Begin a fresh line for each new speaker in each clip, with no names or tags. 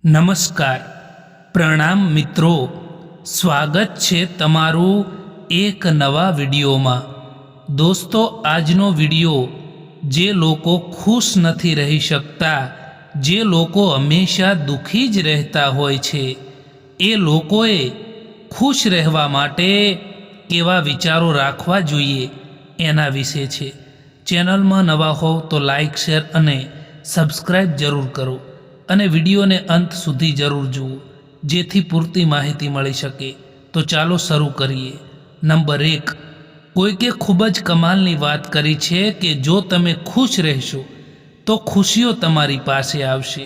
નમસ્કાર, પ્રણામ મિત્રો, સ્વાગત છે તમારું એક નવા વિડીયોમાં। દોસ્તો, આજનો વિડીયો જે લોકો ખુશ નથી રહી શકતા, જે લોકો હંમેશા દુઃખી જ રહેતા હોય છે, એ લોકોએ ખુશ રહેવા માટે કેવા વિચારો રાખવા જોઈએ એના વિશે છે। ચેનલમાં નવા હોવ તો લાઈક, શેર અને સબસ્ક્રાઈબ જરૂર કરો અને વિડીયોને અંત સુધી જરૂર જુઓ, જેથી પૂરતી માહિતી મળી શકે। તો ચાલો શરૂ કરીએ। નંબર 1, કોઈકે ખૂબ જ કમાલની વાત કરી છે કે જો તમે ખુશ રહેશો તો ખુશીઓ તમારી પાસે આવશે,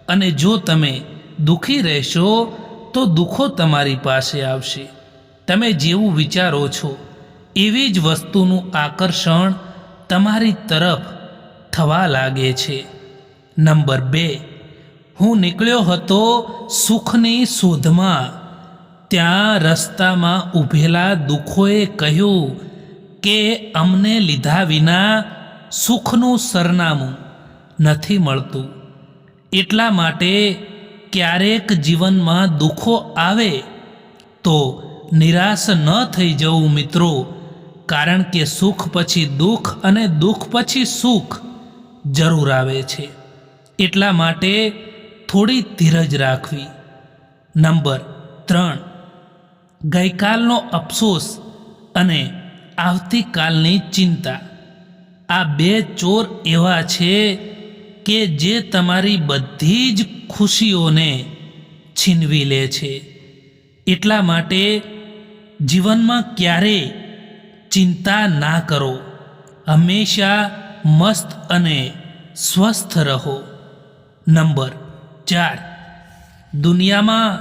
અને જો તમે દુઃખી રહેશો તો દુઃખો તમારી પાસે આવશે। તમે જેવું વિચારો છો એવી જ વસ્તુનું આકર્ષણ તમારી તરફ થવા લાગે છે। નંબર 2, હું નીકળ્યો હતો સુખની શોધમાં, ત્યાં રસ્તામાં ઊભેલા દુઃખોએ કહ્યું કે અમને લીધા વિના સુખનું સરનામું નથી મળતું। એટલા માટે ક્યારેક જીવનમાં દુઃખો આવે તો નિરાશ ન થઈ જવું મિત્રો, કારણ કે સુખ પછી દુઃખ અને દુઃખ પછી સુખ જરૂર આવે છે। એટલા માટે થોડી ધીરજ રાખવી। નંબર 3, ગઈકાલનો અફસોસ અને આવતીકાલની ચિંતા, આ બે ચોર એવા છે કે જે તમારી બધી જ ખુશીઓને છીનવી લે છે। એટલા માટે જીવનમાં ક્યારેય ચિંતા ના કરો, હંમેશા મસ્ત અને સ્વસ્થ રહો। નંબર 4, દુનિયામાં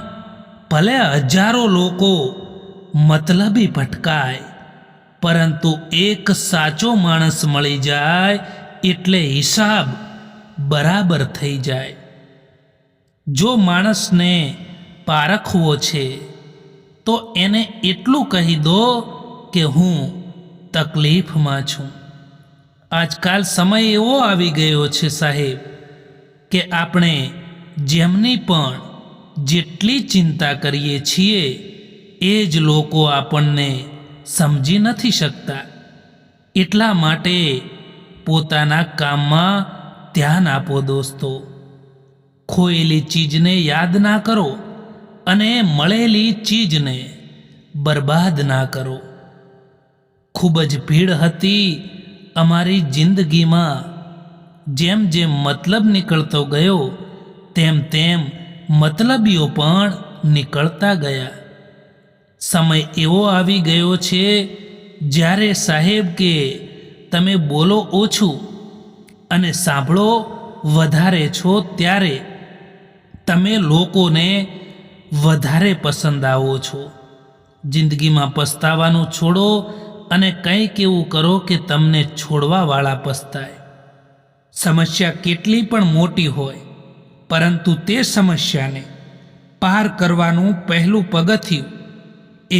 ભલે હજારો લોકો મતલબી ભટકાય, પરંતુ એક સાચો માણસ મળી જાય એટલે હિસાબ બરાબર થઈ જાય। જો માણસને પારખવો છે તો એને એટલું કહી દો કે હું તકલીફમાં છું। આજકાલ સમય એવો આવી ગયો છે સાહેબ કે આપણે જેમની પણ જેટલી ચિંતા કરીએ છીએ એ જ લોકો આપણને સમજી નથી શકતા। એટલા માટે પોતાના કામમાં ધ્યાન આપો દોસ્તો। ખોયેલી ચીજને યાદ ના કરો અને મળેલી ચીજને બરબાદ ના કરો। ખૂબ જ ભીડ હતી અમારી જિંદગીમાં, જેમ જેમ મતલબ નીકળતો ગયો તેમ તેમ મતલબીઓ પણ નીકળતા ગયા। સમય એવો આવી ગયો છે જ્યારે સાહેબ કે તમે બોલો ઓછું અને સાંભળો વધારે છો, ત્યારે તમે લોકોને વધારે પસંદ આવો છો। જિંદગીમાં પસ્તાવાનું છોડો અને કંઈક એવું કરો કે તમને છોડવાવાળા પસ્તાય। સમસ્યા કેટલી પણ મોટી હોય, પરંતુ તે સમસ્યાને પાર કરવાનું પહેલું પગથિયું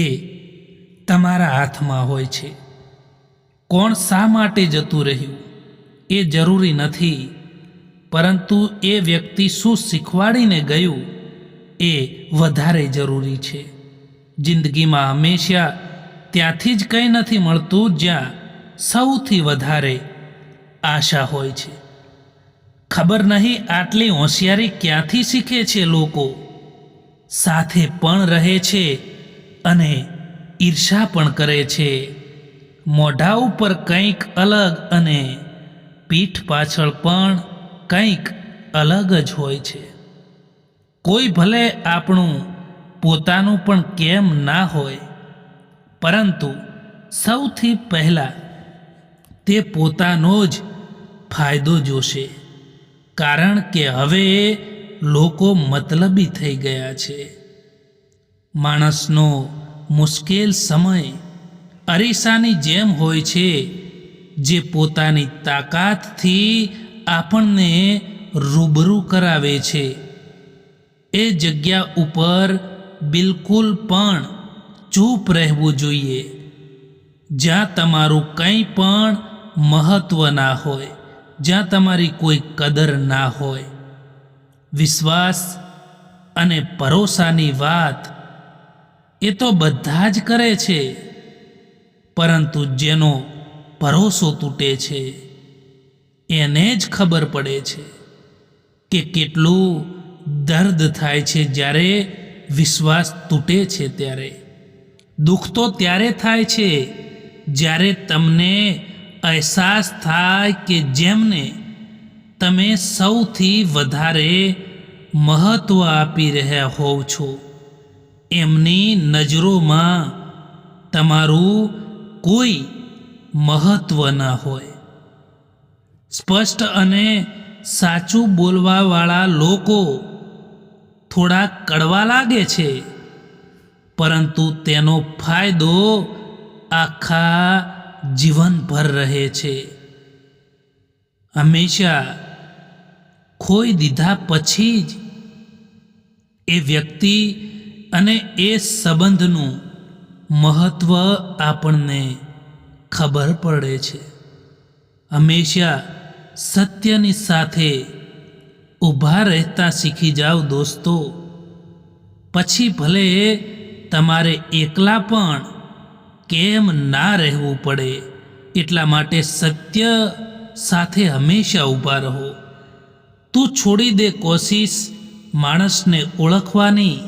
એ તમારા હાથમાં હોય છે। કોણ શા માટે જતું રહ્યું એ જરૂરી નથી, પરંતુ એ વ્યક્તિ શું શીખવાડીને ગયું એ વધારે જરૂરી છે। જિંદગીમાં હંમેશા ત્યાંથી જ કંઈ નથી મળતું જ્યાં સૌથી વધારે આશા હોય છે। ખબર નહીં આટલી હોશિયારી ક્યાંથી શીખે છે લોકો, સાથે પણ રહે છે અને ઈર્ષા પણ કરે છે। મોઢા ઉપર કંઈક અલગ અને પીઠ પાછળ પણ કંઈક અલગ જ હોય છે। કોઈ ભલે આપણું પોતાનું પણ કેમ ના હોય, પરંતુ સૌથી પહેલાં તે પોતાનો જ ફાયદો જોશે, કારણ કે હવે લોકો મતલબી થઈ ગયા છે। માણસનો મુશ્કેલ સમય અરીસાની જેમ હોય છે, જે પોતાની તાકાતથી આપણને રૂબરૂ કરાવે છે। એ જગ્યા ઉપર બિલકુલ પણ ચૂપ રહેવું જોઈએ જ્યાં તમારું કંઈ પણ મહત્ત્વ ના હોય, જ્યાં તમારી કોઈ કદર ના હોય। વિશ્વાસ અને ભરોસાની વાત એ તો બધા જ કરે છે, પરંતુ જેનો ભરોસો તૂટે છે એને જ ખબર પડે છે કે કેટલું દર્દ થાય છે જ્યારે વિશ્વાસ તૂટે છે. ત્યારે દુઃખ તો ત્યારે થાય છે જ્યારે તમને અહેસાસ થાય કે જેમને તમે સૌથી વધારે મહત્ત્વ આપી રહ્યા હોવ છો એમની નજરોમાં તમારું કોઈ મહત્ત્વ ના હોય. સ્પષ્ટ અને સાચું બોલવાવાળા લોકો થોડા કડવા લાગે છે, પરંતુ તેનો ફાયદો આખા જીવનભર રહે છે. હંમેશા ખોઈ દીધા પછી જ એ વ્યક્તિ અને એ સંબંધનું મહત્ત્વ આપણને ખબર પડે છે. હંમેશા સત્યની સાથે ઊભા રહેતા શીખી જાઓ દોસ્તો. પછી ભલે તમારે એકલા પણ કેમ ના રહેવું પડે, એટલા માટે સત્ય સાથે હંમેશા ઊભા રહો. તું છોડી દે કોશિશ માણસને ઓળખવાની,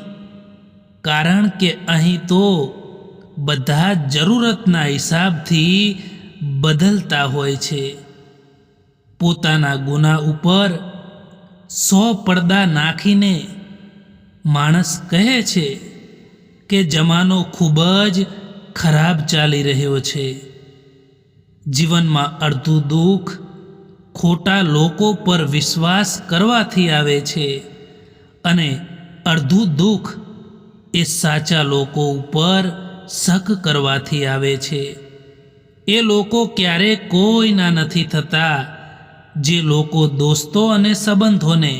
કારણ કે અહીં તો બધા જરૂરતના હિસાબથી બદલતા હોય છે. પોતાના ગુના ઉપર 100 પડદા નાખીને માણસ કહે છે કે જમાનો ખૂબ જ ખરાબ ચાલી રહ્યો છે. જીવનમાં અડધું દુઃખ ખોટા લોકો પર વિશ્વાસ કરવાથી આવે છે અને અડધું દુઃખ એ સાચા લોકો ઉપર શક કરવાથી આવે છે. એ લોકો ક્યારેય કોઈના નથી થતા જે લોકો દોસ્તો અને સંબંધોને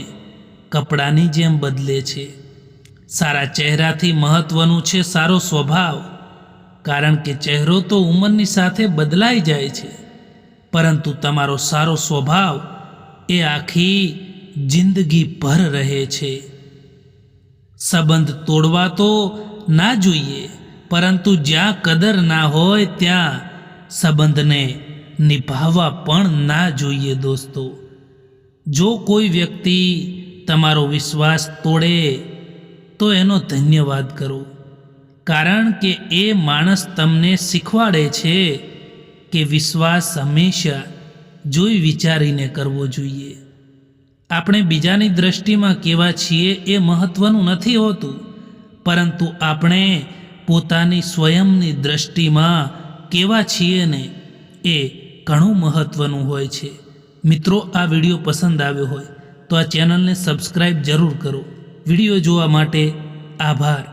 કપડાની જેમ બદલે છે. સારા ચહેરાથી મહત્વનું છે સારો સ્વભાવ, કારણ કે ચહેરો તો ઉંમરની સાથે બદલાઈ જાય છે, પરંતુ તમારો સારો સ્વભાવ એ આખી જિંદગી ભર રહે છે. સંબંધ તોડવા તો ના જોઈએ, પરંતુ જ્યાં કદર ના હોય ત્યાં સંબંધને નિભાવવા પણ ના જોઈએ દોસ્તો. જો કોઈ વ્યક્તિ તમારો વિશ્વાસ તોડે તો એનો ધન્યવાદ કરો, કારણ કે એ માણસ તમને શીખવાડે છે કે વિશ્વાસ હંમેશા જોઈ વિચારીને કરવો જોઈએ. આપણે બીજાની દ્રષ્ટિમાં કેવા છીએ એ મહત્વનું નથી હોતું, પરંતુ આપણે પોતાની સ્વયંની દ્રષ્ટિમાં કેવા છીએ ને એ ઘણું મહત્વનું હોય છે. મિત્રો, આ વિડીયો પસંદ આવ્યો હોય તો આ ચેનલને સબસ્ક્રાઈબ જરૂર કરો. વિડીયો જોવા માટે આભાર.